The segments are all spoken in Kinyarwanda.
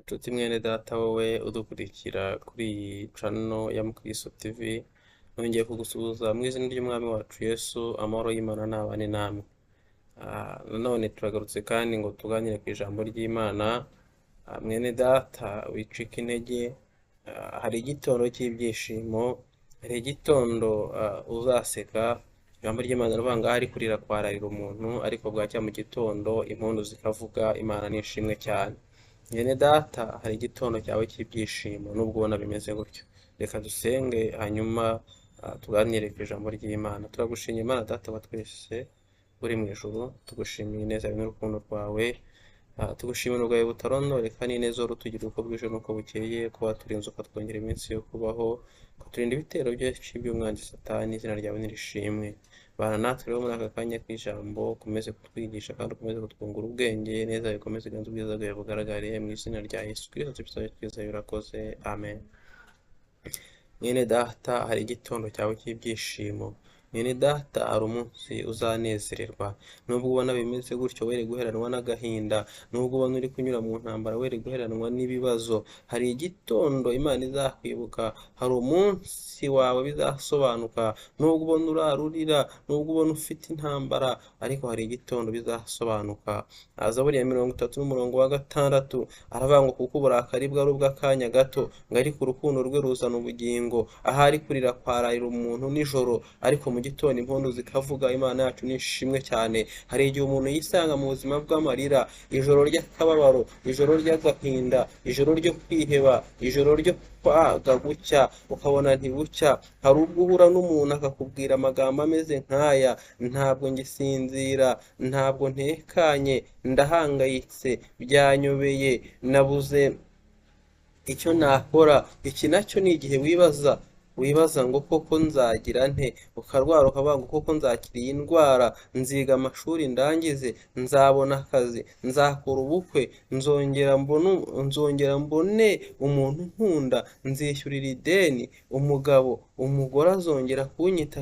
Nshuti mwene data wowe udukurikira kuri iyi cano ya Mukristo TV, nongeye kugusuhuza mu izina ry'Umwami wacu Yesu, amahoro y'Imana nabane namwe. Nanone turagarutse kandi ngo tuganire ku ijambo ry'Imana. Mwene data wicika intege, hari igitondo cy'ibyishimo, hari igitondo uzaseka. Ijambo ry'Imana rivuga ngo ahari kurira kwararira umuntu, ariko bwacya mu gitondo impundu zikavuga, Imana nishimwe cyane. Mwene data, hari igitondo cyawe cy'ibyishimo nubwo ubona bimeze gutyo. Reka dusenge hanyuma tuganire ku ijambo ry'Imana. Turagushimira Imana Data wa twese uri mu ijuru, tugushimiye ineza n'urukundo rwawe, tugushimira ubwawe butarondoreka n'ineza utugira uko bwije n'uko bukeye, ko waturinze ukatwongera iminsi yo kubaho, ukaturinda ibitero byinshi by'umwanzi Satani. Izina ryawe nirishimwe. Bana natwe rero muri aka kanya k'ijambo, ukomeze kutwigisha kandi ukomeze kutwungura ubwenge neza, bikomeze kugira ubwiza bwawe bugaragare mu izina rya Yesu Kristo tubisabye twizeye urakoze, amen. Mwene data, hari igitondo cyawe cy'ibyishimo. Mwene data, hari umunsi uzanezererwa. Nubwo ubona bimeze gutyo, were guheranwa n'agahinda. Nubwo ubona uri kunyura mu ntambara, were guheranwa n'ibibazo. Hari igitondo Imana izakwibuka. Hari umunsi wawe bizasobanuka. Nubwo ubona urarurira, nubwo ubona ufite intambara, ariko hari igitondo bizasobanuka. Zaburi ya 33:6 aravuga ngo kuko uburakari bwe ari ubw'akanya gato, ngo ariko urukundo rwe ruzana ubugingo. Ahari kurira kwararira umuntu nijoro, ariko mu gitondo impundu zikavuga, Imana yacu nishimwe cyane. Hari igihe umuntu yisanga mu buzima bw'amarira, ijoro ry'akababaro, ijoro ry'agahinda, ijoro ryo kwiheba, ijoro ryo kwaga gucya ukabona ntibucya. Hari ubwo uhura n'umuntu akakubwira amagambo ameze nk'aya: ntabwo ngisinzira, ntabwo ntekanye, ndahangayitse, byanyobeye, nabuze icyo nakora. Iki nacyo ni igihe wibaza ngo koko nzagira nte, ukarwara ukavuga ngo koko nzakira iyi ndwara, nziga amashuri ndangize, nzabona akazi, nzakora ubukwe, nzongera mbone umuntu nkunda, nzishyurira ideni, umugore azongera kunyita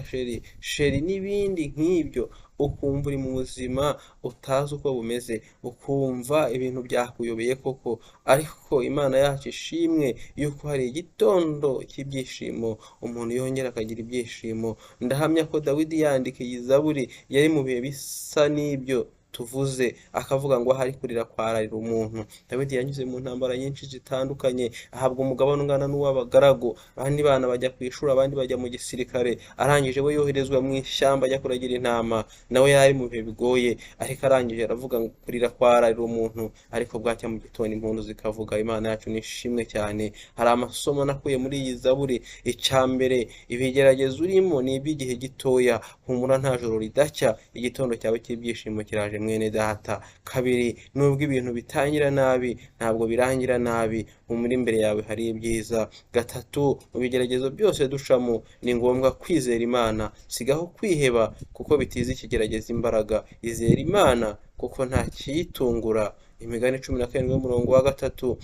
sheri n'ibindi nk'ibyo. Ukumva uri mu buzima utazi uko bumeze, ukumva ibintu byakuyobeye koko, ariko Imana yacu ishimwe yuko hari igitondo cy'ibyishimo, umuntu yongera akagira ibyishimo. Ndahamya ko Dawidi yandika iyi zaburi yari mu bihe bisa n'ibyo tuvuze, akavuga ngo ahari kurira kwararira umuntu. Dawidi yanyuze mu ntambara nyinshi zitandukanye, ahabwa umugabane ungana n'uw'abagaragu, abandi bana bajya ku ishuri, abandi bajya mu gisirikare, arangije we yoherezwa mu ishyamba ajya kuragira intama. Nawe yari mu bihe bigoye, ariko arangije aravuga ngo kurira kwararira umuntu, ariko bwacya mu gitondo impundu zikavuga, Imana yacu nishimwe cyane. Hari amasomo nakuye muri iyi zaburi. Icya mbere, ibigeragezo urimo ni iby'igihe gitoya, humura nta joro ridacya, igitondo cyawe cy'ibyishimo kiraje mwene data. Kabiri, nubwo ibintu bitangira nabi, ntabwo birangira nabi, humura imbere yawe hari ibyiza. Gatatu, mu bigeragezo byose ducamo ni ngombwa kwizera Imana, sigaho kwiheba kuko bitiza ikigerageza imbaraga. Izera Imana kuko nta kiyitungura. Imigani 17:3,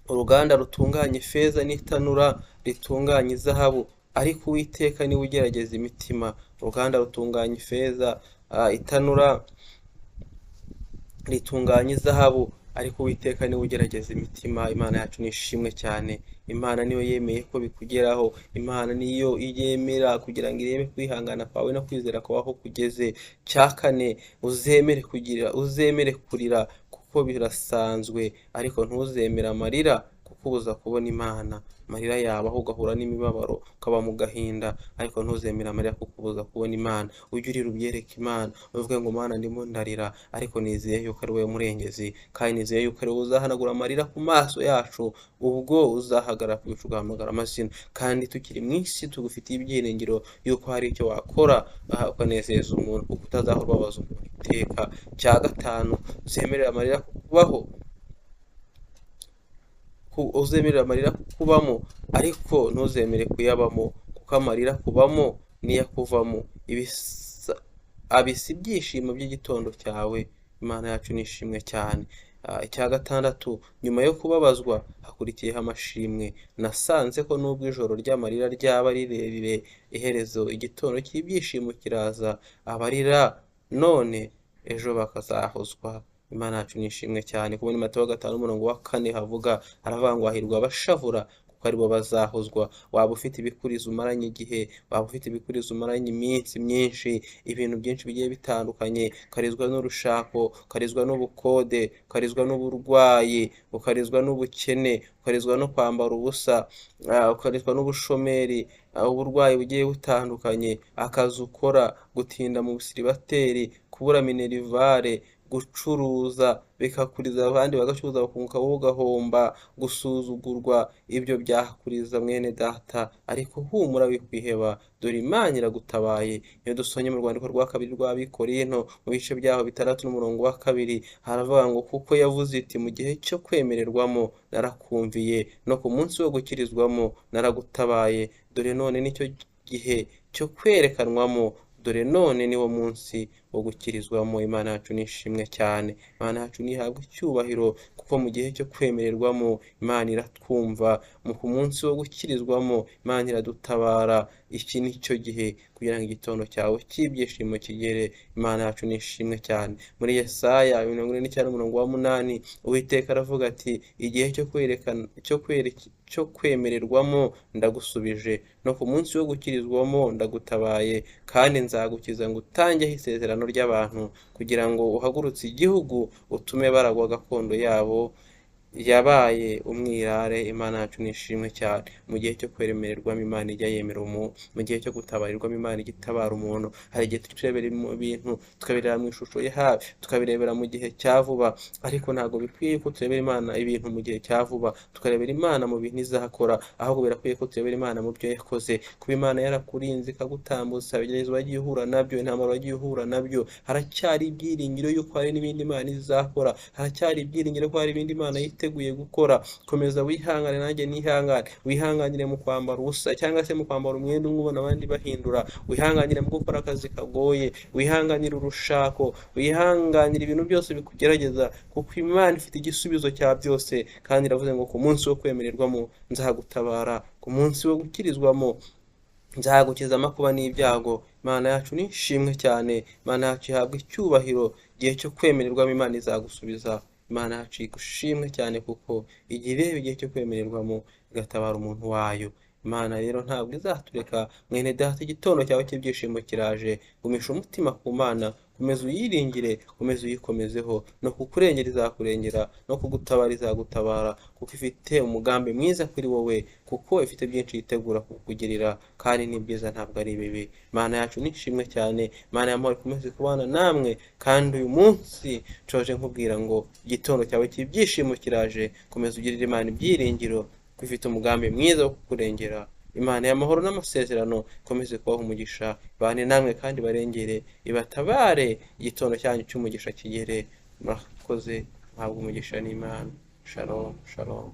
uruganda rutunganya ifeza n'itanura ritunganya izahabu, ariko Uwiteka niwe ugerageza imitima. Uruganda rutunganya ifeza, itanura ritunganya izahabu, ariko Uwiteka niwe ugerageza imitima. Imana yacu nishimwe cyane. Imana niyo yemeye ko bikugeraho. Imana niyo yemera kugira ngo irebe kwihangana kwawe no kwizera kwawe aho kugeze. Cya kane, uzemere kurira kuko birasanzwe, ariko ntuzemere amarira kuko ubuza kubona Imana. Amarira yawe aho ugahura n'imibabaro ukaba mu gahinda, ariko ntuzemere amarira kuko ubuza kubona Imana. Ujye urira ubyereke Imana, uvuge ngo Mana ndimo ndarira, ariko nizeye yuko ari wowe murengezi, kandi nizeye yuko ari wowe uzahanagura amarira ku maso yacu, ubwo uzahagarara ku bicu ugahamagara amazina. Kandi tukiri mu isi tugufitiye ibyiringiro yuko hari icyo wakora ukanezeza umuntu, kuko utazahora ubabaza umuntu iteka. Cya gatanu, uzemerera amarira kubaho, uzemerera amarira kubamo, ariko ntuzemere kuyabamo, kuko amarira kubamo niyo akuvamo. Abisa ibyishimo by'igitondo cyawe. Imana yacu nishimwe cyane. Icya gatandatu, nyuma yo kubabazwa hakurikiyeho amashimwe. Nasanze ko nubwo ijoro ry'amarira ryaba rirerire, iherezo igitondo cy'ibyishimo kiraza. Abarira none ejo bakazahozwa Imana yacu nishimwe cyane. Kubona Matayo 5:4 havuga, haravuga ngo hahirwa abashavura kuko aribo bazahozwa. Waba ufite ibikurizo umaranye igihe, waba ufite ibikurizo umaranye iminsi myinshi, ibintu byinshi bigiye bitandukanye, ukarizwa n'urushako, ukarizwa n'ubukode, ukarizwa n'uburwayi, ukarizwa n'ubukene, ukarizwa no kwambara ubusa, ukarizwa n'ubushomeri, uburwayi bugiye butandukanye, akazi ukora, gutinda mu busiribateri, kubura minerivare, gucuruza bikakuriza, abandi bagacuruza bakunguka wowe ugahomba, gusuzugurwa, ibyo byakuriza mwene data, ariko humura wikwiheba, dore Imana iragutabaye. Iyo dusomye mu rwandiko rwa kabiri rw'Abikorinto mu bice byaho 6:2 haravuga ngo, kuko yavuze iti, mu gihe cyo kwemererwamo narakumviye, no ku munsi wo gukirizwamo naragutabaye. Dore none nicyo gihe cyo kwerekanwamo, dore none niwo munsi wo gukirizwamo. Imana yacu nishimwe cyane, Imana yacu nihabwa icyubahiro, kuko mu gihe cyo kwemererwamo Imana iratwumva, ku munsi wo gukirizwamo Imana iradutabara. Iki ni cyo gihe kugira ngo igitondo cyawe cy'ibyishimo kigere. Imana yacu nishimwe cyane. Muri Yesaya 49:8 Uwiteka aravuga ati, igihe cyo kwemererwamo ndagusubije, no ku munsi wo gukirizwamo ndagutabaye, kandi nzagukiza ngo utangeho isezerano ry'abantu, kugira ngo uhagurutse igihugu, utume baragwa gakondo yabo yabaye umwirare. Imana yacu nishimwe cyane. Mu gihe cyo kwemererwamo Imana ijya yemera umuntu, mu gihe cyo gutabarirwamo Imana ijya itabara umuntu. Hari igihe turebera mu bintu tukabireba mu ishusho ye hafi, tukabirebera mu gihe cya vuba, ariko ntabwo bikwiye ko turebera Imana ibintu mu gihe cya vuba, tukarebera Imana mu bintu izakora, ahubwo birakwiye ko turebera Imana mu byo yakoze. Kuba Imana yarakurinze ikagutambutsa ibigeragezo wagiye uhura nabyo, intambara wagiye uhura nabyo, haracyari ibyiringiro yuko hari n'ibindi Imana izakora, haracyari ibyiringiro ko hari ibindi Imana yiteguye gukora. Komeza wihangane, nanjye nihangane. Wihanganire mu kwambara ubusa, cyangwa se mu kwambara umwenda umwe ubona abandi bahindura. Wihanganire mu gukora akazi kagoye, wihanganire urushako, wihanganire ibintu byose bikugerageza, kuko Imana ifite igisubizo cya byose. Kandi iravuze ngo, ku munsi wo kwemererwamo nzagutabara, ku munsi wo gukirizwamo nzagukiza amakuba n'ibyago. Imana yacu nishimwe cyane, Imana yacu ihabwa icyubahiro. Igihe cyo kwemererwamo Imana izagusubiza. Imana yacu igushimwe cyane, kuko igihe ireba igihe cyo kwemererwamo igatabara umuntu wayo. Imana rero ntabwo izatureka. Mwene data, igitondo cyawe cy'ibyishimo kiraje. Gumisha umutima ku Mana, komeza uyiringire, komeza uyikomezeho. No kukurengera izakurengera, no kugutabara izagutabara, kuko ifite umugambi mwiza kuri wowe, kuko ifite byinshi yitegura kukugirira, kandi ni byiza, ntabwo ari bibi. Imana yacu nishimwe cyane. Imana y'amahoro ikomeze kubana namwe, kandi uyu munsi nshoje nkubwira ngo igitondo cyawe cy'ibyishimo kiraje. Komeza ugirire Imana ibyiringiro, ko ifite umugambi mwiza wo kukurengera. Imana y'amahoro n'amasezerano ikomeze kubaha umugisha, bane namwe kandi barengere, ibatabare. Igitondo cyanyu cy'umugisha kigere. Murakoze, muhabwe umugisha n'Imana. Shalom, shalom.